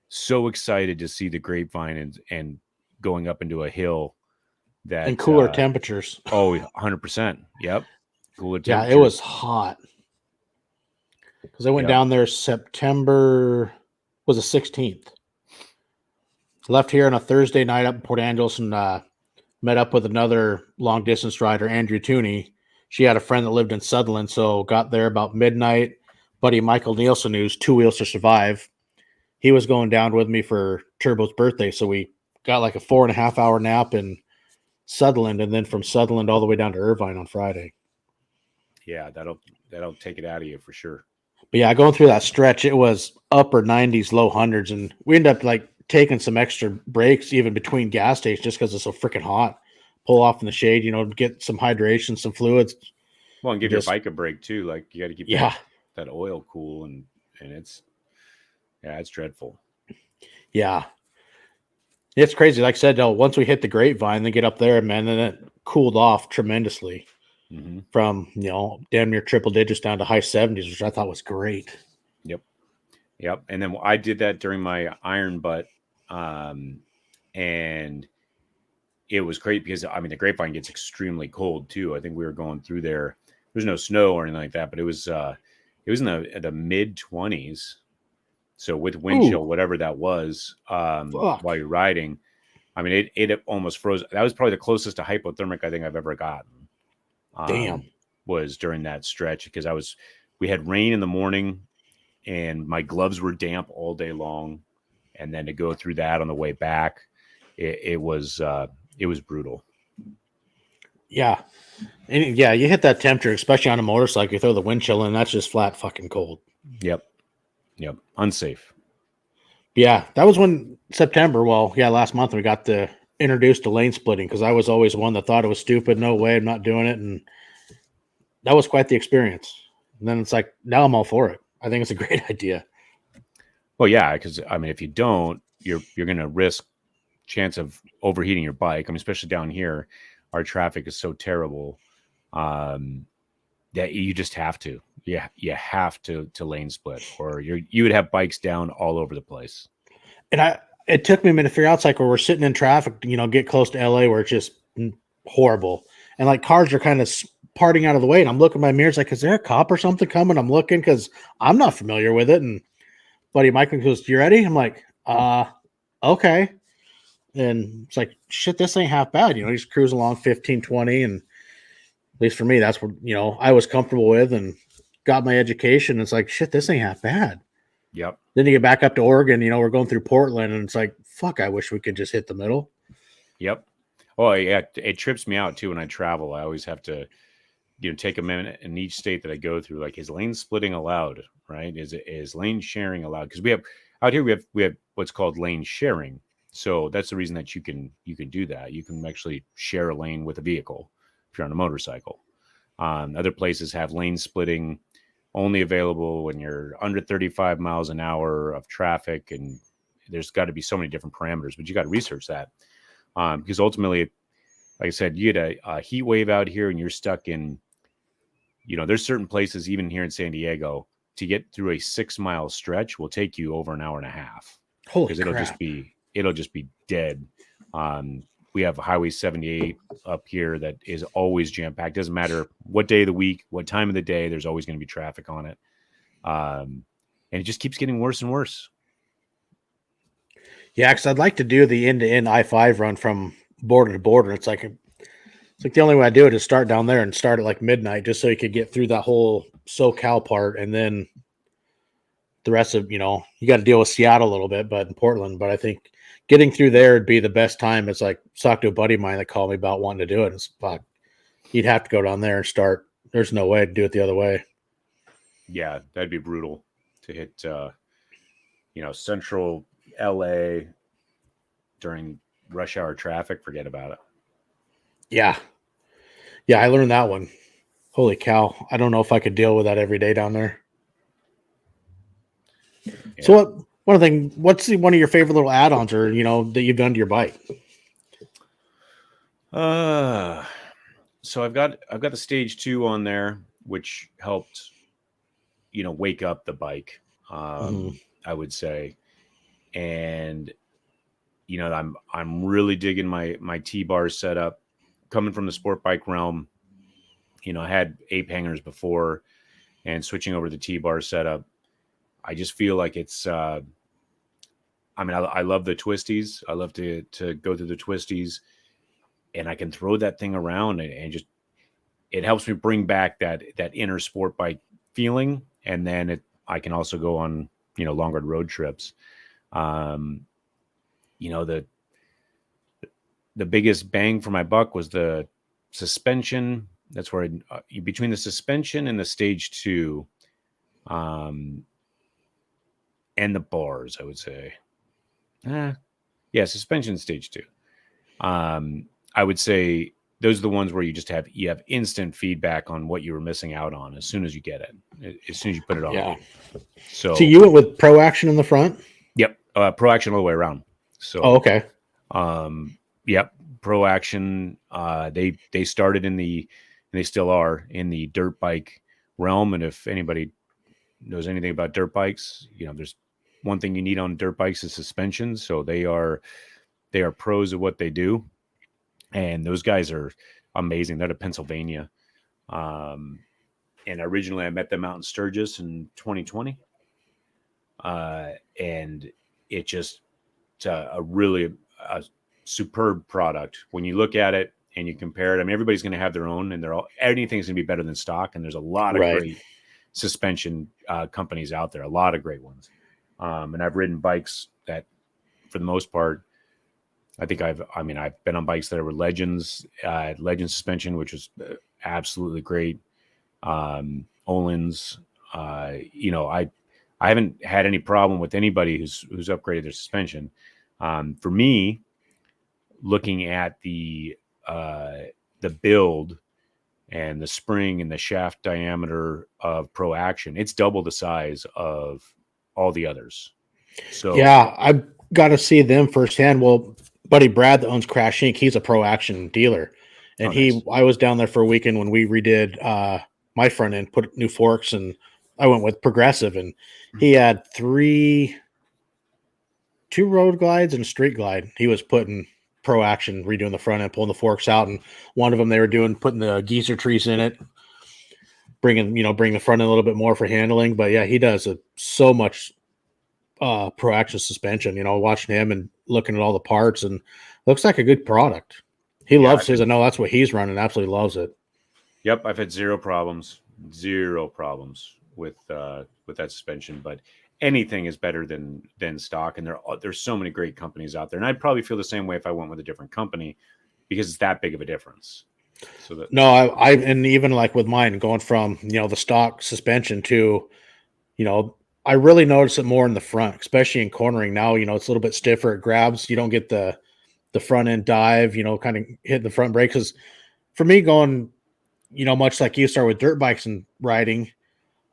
so excited to see the Grapevine and going up into a hill and cooler temperatures. 100%. Yep. Cooler temperatures. Yeah, it was hot. Because I went down there September was the 16th. Left here on a Thursday night up in Port Angeles and met up with another long distance rider, Andrew Tooney. She had a friend that lived in Sutherland, so got there about midnight. Buddy Michael Nielsen, who's Two Wheels to Survive, he was going down with me for Turbo's birthday, so we got like a 4.5 hour nap in Sutherland, and then from Sutherland all the way down to Irvine on Friday. Yeah, that'll take it out of you for sure. But yeah, going through that stretch, it was upper 90s, low hundreds, and we ended up like taking some extra breaks even between gas stations just because it's so freaking hot. Pull off in the shade, get some hydration, some fluids. Well, and give your bike a break too. Like you got to keep that oil cool, and it's dreadful. Yeah, it's crazy. Like I said, once we hit the Grapevine, then get up there, man, then it cooled off tremendously from damn near triple digits down to high 70s, which I thought was great. Yep. And then I did that during my iron butt, and it was great because the Grapevine gets extremely cold too. I think we were going through there. There's no snow or anything like that, but it was in the mid 20s. So with wind chill, whatever that was, while you're riding, it almost froze. That was probably the closest to hypothermic I think I've ever gotten. Damn. Was during that stretch because we had rain in the morning and my gloves were damp all day long. And then to go through that on the way back, it was brutal. Yeah. And yeah, you hit that temperature, especially on a motorcycle, you throw the wind chill in, that's just flat fucking cold. Yep. Unsafe. Yeah. That was when September, last month we got introduced to lane splitting because I was always one that thought it was stupid. No way, I'm not doing it. And that was quite the experience. And then it's like, now I'm all for it. I think it's a great idea. Well, yeah, because if you don't, you're going to risk chance of overheating your bike. Especially down here, our traffic is so terrible that you just have to. Yeah, you have to lane split, or you would have bikes down all over the place. And it took me a minute to figure out. It's like where we're sitting in traffic, get close to LA, where it's just horrible, and like cars are kind of parting out of the way. And I'm looking at my mirrors, like, is there a cop or something coming? I'm looking because I'm not familiar with it. And buddy Michael goes, "You ready?" I'm like, okay. And it's like, shit, this ain't half bad. He's cruising along 15, 20. And at least for me, that's what, I was comfortable with and got my education. It's like, shit, this ain't half bad. Yep. Then you get back up to Oregon, we're going through Portland and it's like, fuck, I wish we could just hit the middle. Yep. Oh yeah. It trips me out too when I travel. I always have to, take a minute in each state that I go through. Like, is lane splitting allowed? Right? Is lane sharing allowed? Because we have out here, we have what's called lane sharing. So that's the reason that you can do that. You can actually share a lane with a vehicle if you're on a motorcycle. Other places have lane splitting only available when you're under 35 miles an hour of traffic, and there's got to be so many different parameters, but you got to research that, because ultimately, like I said, you get a heat wave out here and you're stuck in, there's certain places even here in San Diego to get through a 6-mile stretch will take you over an hour and a half, Holy because crap. it'll just be dead. We have Highway 78 up here that is always jam packed. Doesn't matter what day of the week, what time of the day, there's always going to be traffic on it. And it just keeps getting worse and worse. Yeah, because I'd like to do the end-to-end I-5 run from border to border. It's like the only way I do it is start down there and start at like midnight, just so you could get through that whole SoCal part, and then the rest of, you got to deal with Seattle a little bit, but in Portland. But I think getting through there would be the best time. It's like, talked to a buddy of mine that called me about wanting to do it. It's fuck, you'd have to go down there and start. There's no way to do it the other way. Yeah, that'd be brutal to hit, central LA during rush hour traffic. Forget about it. Yeah. Yeah, I learned that one. Holy cow. I don't know if I could deal with that every day down there. Yeah. So what's one of your favorite little add-ons or, that you've done to your bike? So I've got the stage 2 on there, which helped, wake up the bike. I would say, and I'm really digging my T-bar setup. Coming from the sport bike realm, I had ape hangers before, and switching over to the T-bar setup, I just feel like it's. I love the twisties. I love to go through the twisties, and I can throw that thing around and just it helps me bring back that inner sport bike feeling, and then I can also go on longer road trips. The biggest bang for my buck was the suspension. That's where between the suspension and the stage 2, and the bars, I would say. Suspension stage 2. I would say those are the ones where you have instant feedback on what you were missing out on as soon as you get it, as soon as you put it on. Yeah. So you went with Pro Action in the front? Yep. Pro Action all the way around. So, okay. Yep. Pro Action. They started and they still are in the dirt bike realm. And if anybody knows anything about dirt bikes, there's one thing you need on dirt bikes is suspension. So they are pros at what they do. And those guys are amazing. They're to Pennsylvania. And originally I met them out in Sturgis in 2020. And it just a really superb product. When you look at it and you compare it, everybody's going to have their own, and anything's going to be better than stock. And there's a lot of great suspension companies out there, a lot of great ones. And I've ridden bikes that, for the most part, I think I've been on bikes that were Legends suspension, which was absolutely great. Öhlins, I haven't had any problem with anybody who's upgraded their suspension. For me, looking at the build and the spring and the shaft diameter of Pro Action, it's double the size of all the others. So yeah, I've got to see them firsthand. Well, buddy Brad that owns Crash Inc., he's a Pro Action dealer, and nice. I was down there for a weekend when we redid my front end, put new forks, and I went with Progressive, and he had 2 road glides and a street glide. He was putting Pro Action, redoing the front end, pulling the forks out, and one of them they were putting the geezer trees in it, bring the front end a little bit more for handling. But yeah, he does so much Pro Action suspension. Watching him and looking at all the parts, and looks like a good product. He loves his. I know that's what he's running. Absolutely loves it. Yep, I've had zero problems with that suspension. But anything is better than stock, and there's so many great companies out there. And I'd probably feel the same way if I went with a different company, because it's that big of a difference. So that and even like with mine, going from the stock suspension to I really notice it more in the front, especially in cornering. Now, it's a little bit stiffer. It grabs. You don't get the front end dive. Kind of hit the front brake. Because for me, going, much like you start with dirt bikes and riding,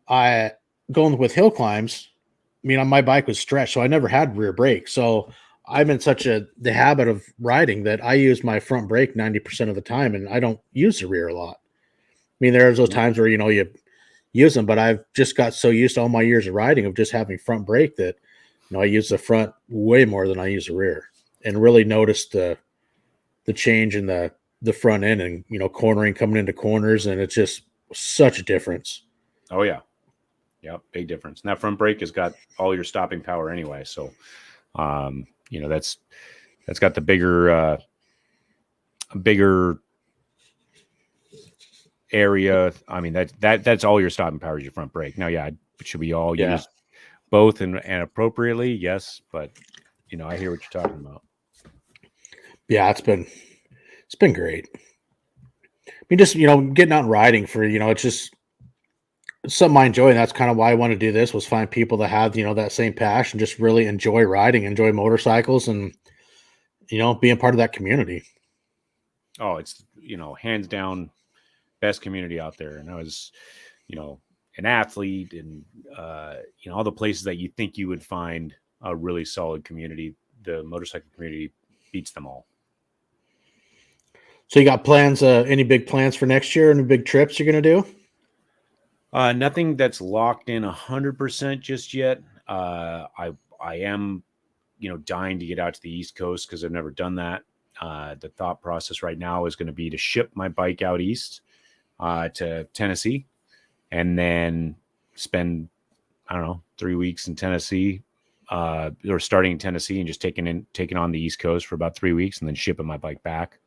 I going with hill climbs. I mean, on my bike was stretched, so I never had rear brake. So I'm in such the habit of riding that I use my front brake 90% of the time, and I don't use the rear a lot. I mean, there's those Yep. times where you use them, but I've just got so used to all my years of riding of just having front brake that I use the front way more than I use the rear, and really noticed the change in the front end and cornering coming into corners, and it's just such a difference. Oh yeah. Yep. Big difference. And that front brake has got all your stopping power anyway. So, that's got the bigger area. I mean, that's all your stopping power is your front brake. Now, yeah, should we all Yeah. use both and appropriately? Yes, but I hear what you're talking about. Yeah, it's been great. I mean, just getting out and riding for it's just something I enjoy, and that's kind of why I want to do this, was find people that have that same passion, just really enjoy riding, enjoy motorcycles, and being part of that community. Oh, it's hands down best community out there. And I was, an athlete, and all the places that you think you would find a really solid community, the motorcycle community beats them all. So you got plans? Any big plans for next year? Any big trips you're gonna do? Nothing that's locked in 100% just yet. I am, dying to get out to the East Coast because I've never done that. The thought process right now is going to be to ship my bike out east to Tennessee, and then spend, I don't know, 3 weeks in Tennessee, or starting in Tennessee and just taking on the East Coast for about 3 weeks, and then shipping my bike back.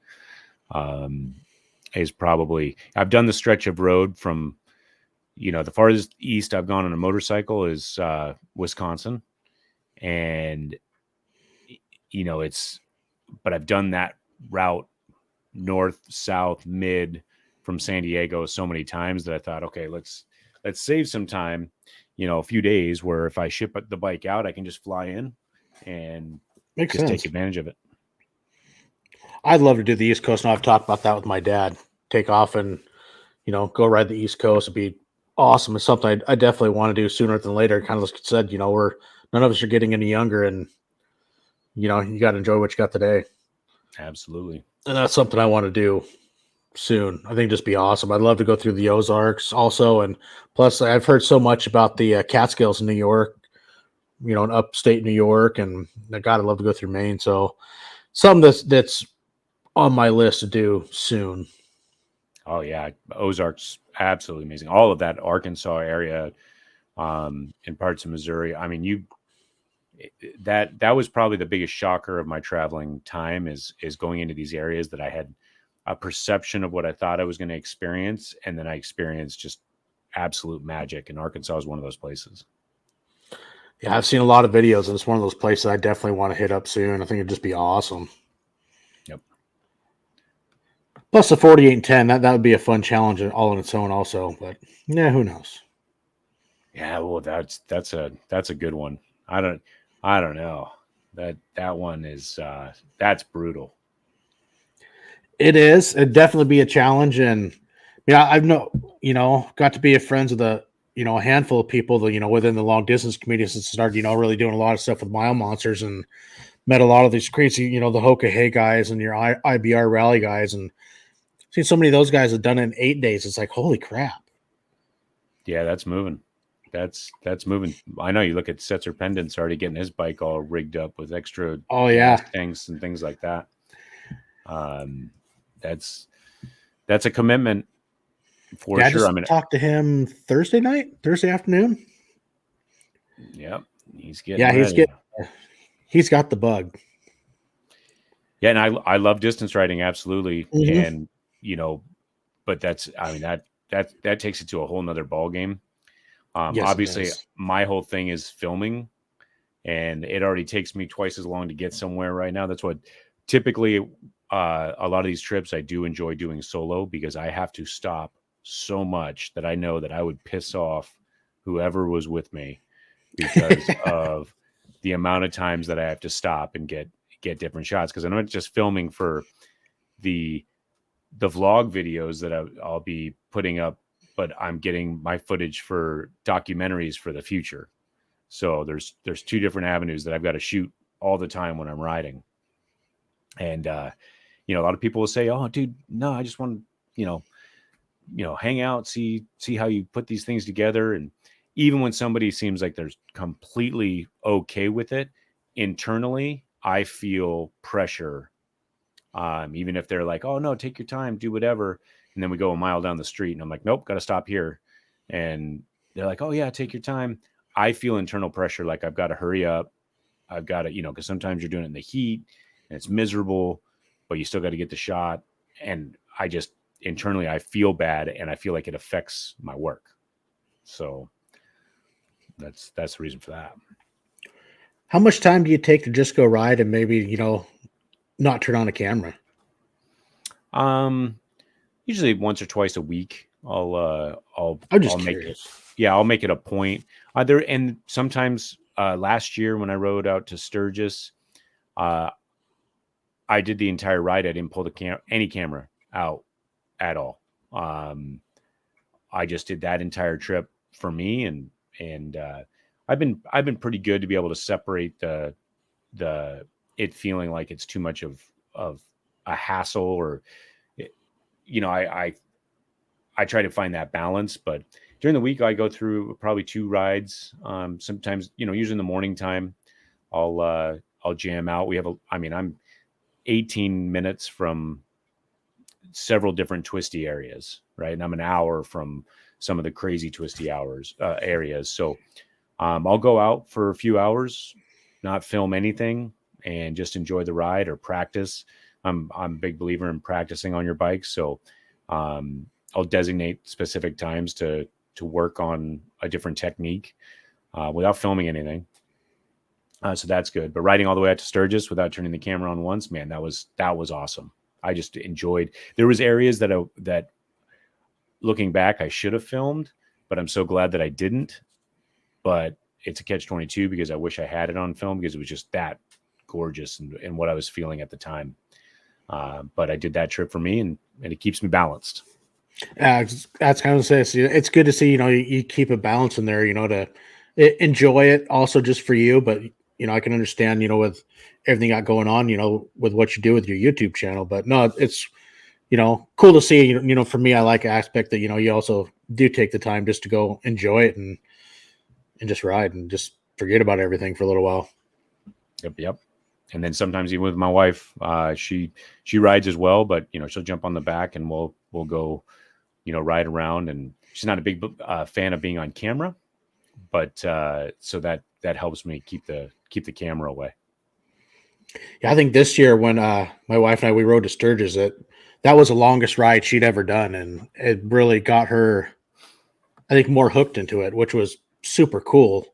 Is probably, I've done the stretch of road from, the farthest east I've gone on a motorcycle is Wisconsin, and but I've done that route north, south, mid from San Diego so many times that I thought, okay, let's save some time, a few days where if I ship the bike out, I can just fly in and Makes just sense. take advantage of it. I'd love to do the East Coast, and I've talked about that with my dad. Take off and go ride the East Coast. It'd be awesome. It's something I definitely want to do sooner than later. Kind of like you said, we're none of us are getting any younger, and you got to enjoy what you got today. Absolutely. And that's something I want to do soon. I think it'd just be awesome. I'd love to go through the Ozarks also, and plus I've heard so much about the Catskills in New York, in upstate New York, and God, I'd love to go through Maine. So something that's on my list to do soon. Oh yeah, Ozarks, absolutely amazing. All of that Arkansas area, in parts of Missouri. I mean, that was probably the biggest shocker of my traveling time is going into these areas that I had a perception of what I thought I was going to experience, and then I experienced just absolute magic. And Arkansas is one of those places. Yeah, I've seen a lot of videos, and it's one of those places I definitely want to hit up soon. I think it'd just be awesome. Yep. Plus the 48 and 10, that would be a fun challenge all on its own also. But yeah, who knows? Yeah, well, that's a good one. I don't know. That one is that's brutal. It is. It'd definitely be a challenge. And yeah, I've got to be friends with a handful of people that, within the long distance community since I started, really doing a lot of stuff with mile monsters, and met a lot of these crazy, the Hoka Hay guys and your IBR rally guys, and seen so many of those guys have done it in 8 days. It's like, holy crap. Yeah, that's moving. That's moving. I know you look at Setzer Pendant's already getting his bike all rigged up with extra gas tanks and things like that. That's a commitment for sure. I talked to him Thursday afternoon. Yep, he's getting he's got the bug. Yeah, and I love distance riding, absolutely. Mm-hmm. And but that takes it to a whole nother ball game. Yes, obviously my whole thing is filming, and it already takes me twice as long to get somewhere right now. That's what typically a lot of these trips I do enjoy doing solo, because I have to stop so much that I know that I would piss off whoever was with me. because of the amount of times that I have to stop and get different shots. Because I'm not just filming for the vlog videos that I'll be putting up, but I'm getting my footage for documentaries for the future. So there's two different avenues that I've got to shoot all the time when I'm riding. And a lot of people will say, "Oh, dude, no, I just want to, hang out, see how you put these things together." And even when somebody seems like they're completely okay with it, internally, I feel pressure. Even if they're like, "Oh no, take your time, do whatever," and then we go a mile down the street, and I'm like, "Nope, got to stop here," and they're like, "Oh yeah, take your time." I feel internal pressure, like I've got to hurry up. I've got to, because sometimes you're doing it in the heat and it's miserable, but you still got to get the shot. And I just internally, I feel bad, and I feel like it affects my work. So that's the reason for that. How much time do you take to just go ride and maybe, not turn on a camera? Usually once or twice a week, I'm just curious. I'll make it a point. And sometimes last year when I rode out to Sturgis, I did the entire ride. I didn't pull any camera out at all. I just did that entire trip for me, and I've been pretty good to be able to separate it feeling like it's too much of a hassle, or I try to find that balance. But during the week, I go through probably 2 rides. Sometimes, usually in the morning time, I'll jam out. I'm 18 minutes from several different twisty areas, right? And I'm an hour from some of the crazy twisty areas. So I'll go out for a few hours, not film anything, and just enjoy the ride or practice. I'm a big believer in practicing on your bike. So I'll designate specific times to work on a different technique without filming anything. So that's good. But riding all the way out to Sturgis without turning the camera on once, man, that was awesome. I just enjoyed. There was areas that looking back, I should have filmed, but I'm so glad that I didn't. But it's a catch-22 because I wish I had it on film, because it was just that gorgeous and what I was feeling at the time. But I did that trip for me, and it keeps me balanced. That's kind of say. It's good to see, you keep a balance in there, to enjoy it also just for you. But, I can understand, with everything got going on, with what you do with your YouTube channel. But no, it's, cool to see, for me, I like the aspect that, you also do take the time just to go enjoy it and just ride and just forget about everything for a little while. Yep. And then sometimes even with my wife, she rides as well, but she'll jump on the back and we'll go, ride around. And she's not a big fan of being on camera, but so that helps me keep the camera away. Yeah, I think this year when my wife and we rode to Sturgis, that was the longest ride she'd ever done, and it really got her, I think, more hooked into it, which was super cool.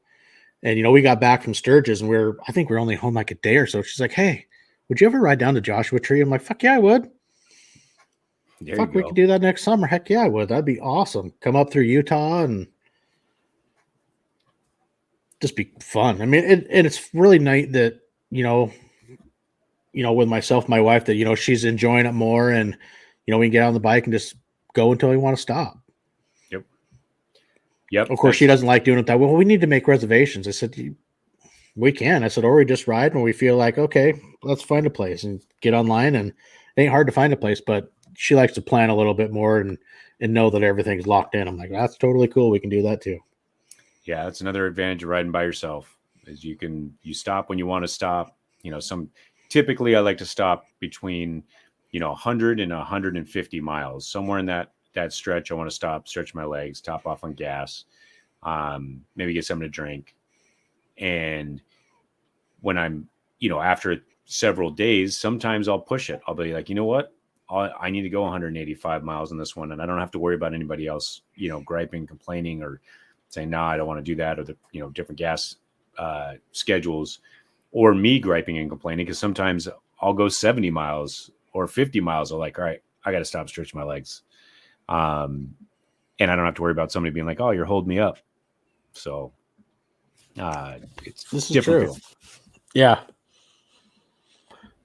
And we got back from Sturgis, and I think we were only home like a day or so. She's like, "Hey, would you ever ride down to Joshua Tree?" I'm like, "Fuck yeah, I would." Fuck, we could do that next summer. Heck yeah, I would. That'd be awesome. Come up through Utah and just be fun. I mean, and it's really nice that with myself, my wife, that she's enjoying it more, and we can get on the bike and just go until we want to stop. Yep. Of course, she doesn't like doing it that way. Well, we need to make reservations. I said, we can. I said, or we just ride when we feel like, okay, let's find a place and get online. And it ain't hard to find a place, but she likes to plan a little bit more and know that everything's locked in. I'm like, that's totally cool. We can do that too. Yeah, that's another advantage of riding by yourself, is you stop when you want to stop. Typically I like to stop between 100 and 150 miles, somewhere in that stretch. I want to stop, stretch my legs, top off on gas, maybe get something to drink. And when I'm after several days, sometimes I'll push it. I'll be like, you know what, I need to go 185 miles on this one, and I don't have to worry about anybody else griping, complaining, or saying, no, I don't want to do that, or the different gas schedules, or me griping and complaining, because sometimes I'll go 70 miles or 50 miles. I'm like, all right, I got to stop, stretch my legs. And I don't have to worry about somebody being like, oh, you're holding me up. So It's This is different true. feel. Yeah.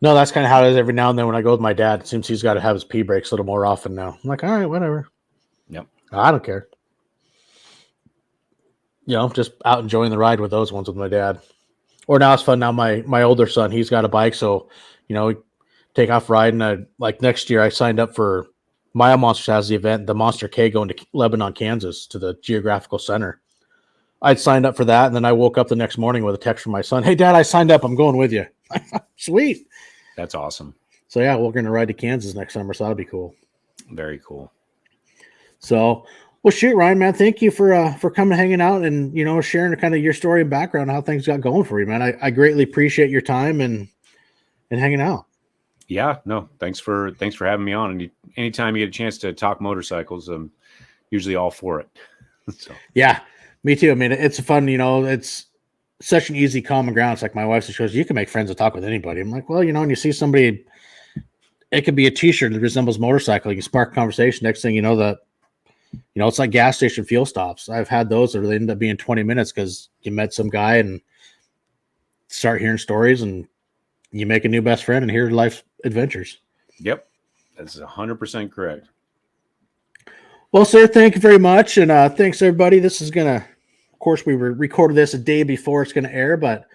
No, that's kind of how it is every now and then when I go with my dad. It seems he's got to have his pee breaks a little more often now. I'm like, all right, whatever. Yep. I don't care. Just out enjoying the ride with those ones with my dad. Or now it's fun. Now my older son, he's got a bike, so we take off riding. Like next year, I signed up for Mile Monsters has the event, the Monster K, going to Lebanon, Kansas, to the geographical center. I'd signed up for that, and then I woke up the next morning with a text from my son. Hey, Dad, I signed up. I'm going with you. Sweet. That's awesome. So yeah, we're going to ride to Kansas next summer, so that'll be cool. Very cool. So, well, shoot, Ryan, man, thank you for coming, hanging out, and sharing kind of your story and background, how things got going for you, man. I greatly appreciate your time and hanging out. Yeah, no, thanks for having me on. And anytime you get a chance to talk motorcycles, I'm usually all for it. So yeah, me too. I mean, it's fun. It's such an easy common ground. It's like my wife says, you can make friends and talk with anybody. I'm like, well, when you see somebody, it could be a T-shirt that resembles motorcycle. You can spark a conversation. Next thing you know, it's like gas station fuel stops. I've had those that end up being 20 minutes because you met some guy and start hearing stories, and you make a new best friend and hear life adventures. Yep, that's 100% correct. Well, sir, thank you very much, and thanks everybody. This is gonna, of course, we recorded this a day before it's gonna air, but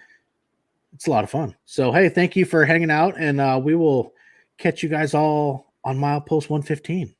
it's a lot of fun. So, hey, thank you for hanging out, and we will catch you guys all on Milepost 115.